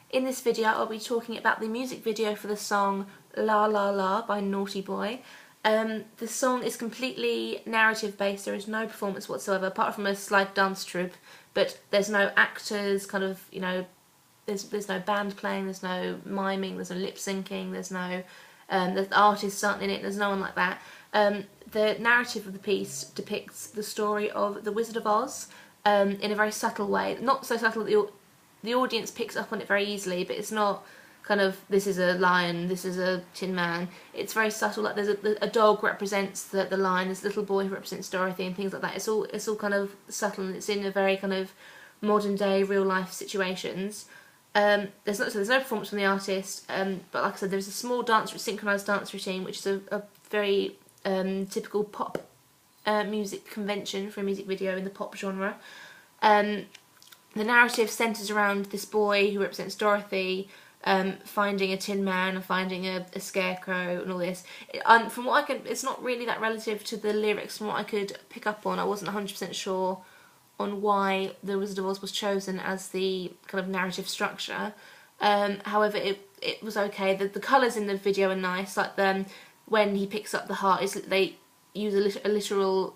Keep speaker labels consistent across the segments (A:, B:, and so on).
A: In this video I'll be talking about the music video for the song La La La by Naughty Boy. The song is completely narrative based, there is no performance whatsoever apart from a slight dance troupe, but there's no actors, there's no band playing, there's no miming, there's no lip syncing, there's no the artists aren't in it, there's no one like that. The narrative of the piece depicts the story of the Wizard of Oz in a very subtle way, not so subtle that the audience picks up on it very easily, but it's not kind of, this is a lion, this is a tin man. It's very subtle, like there's a dog represents the lion, there's a little boy who represents Dorothy and things like that. It's all kind of subtle, and it's in a very kind of modern day real life situations. There's no performance from the artist, but like I said, there's a small synchronised dance routine, which is a very typical pop music convention for a music video in the pop genre. The narrative centres around this boy who represents Dorothy finding a tin man and finding a scarecrow and all this. From what I can, it's not really that relative to the lyrics. From what I could pick up on, I wasn't 100% sure on why The Wizard of Oz was chosen as the kind of narrative structure. However, it was okay. The colours in the video are nice. Like when he picks up the heart, they use a literal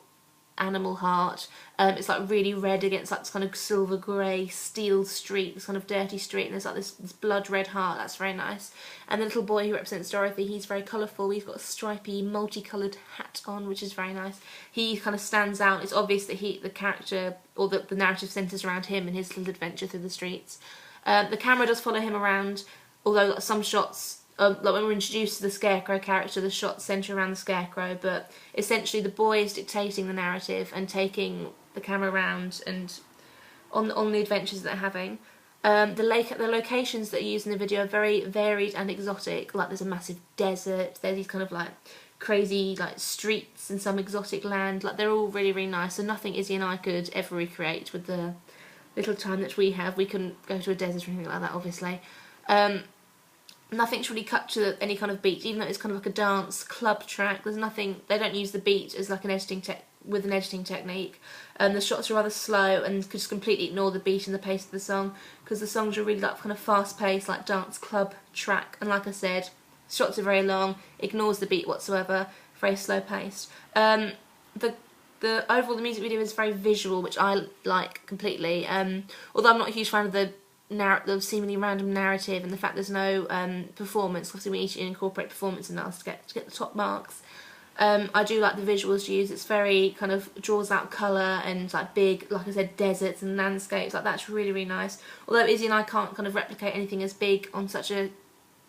A: animal heart. It's like really red against like this kind of silver grey steel street, this kind of dirty street, and there's like this blood red heart. That's very nice. And the little boy who represents Dorothy, he's very colourful. He's got a stripy multicoloured hat on, which is very nice. He kind of stands out. It's obvious that the character or the narrative centres around him and his little adventure through the streets. The camera does follow him around, although some shots, like when we're introduced to the Scarecrow character, the shots centre around the Scarecrow, but essentially the boy is dictating the narrative and taking the camera around and on the adventures that they're having. The locations that are used in the video are very varied and exotic. Like there's a massive desert, there's these kind of like crazy like streets in some exotic land. Like they're all really, really nice, and nothing Izzy and I could ever recreate with the little time that we have. We couldn't go to a desert or anything like that, obviously. Nothing's really cut to any kind of beat, even though it's kind of like a dance club track. There's nothing, they don't use the beat as like an editing technique. The shots are rather slow and could just completely ignore the beat and the pace of the song, because the songs are really like kind of fast paced, like dance club track. And like I said, shots are very long, ignores the beat whatsoever, very slow paced. Overall the music video is very visual, which I like completely. Although I'm not a huge fan of the seemingly random narrative and the fact there's no performance. Obviously we need to incorporate performance in us to get the top marks. I do like the visuals used. It's very kind of draws out colour and like big, like I said, deserts and landscapes. Like that's really, really nice. Although Izzy and I can't kind of replicate anything as big on such a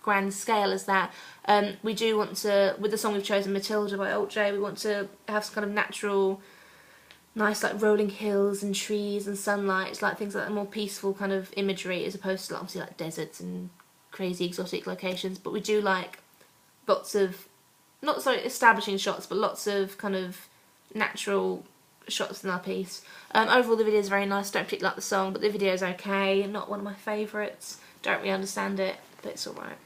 A: grand scale as that, we do want to, with the song we've chosen, Matilda by Alt J, we want to have some kind of natural, nice like rolling hills and trees and sunlight, like things like that, more peaceful kind of imagery, as opposed to obviously like deserts and crazy exotic locations. But we do like lots of, not so establishing shots, but lots of kind of natural shots in our piece. Overall the video is very nice. Don't particularly like the song, but the video is okay. Not one of my favourites. Don't really understand it, but it's alright.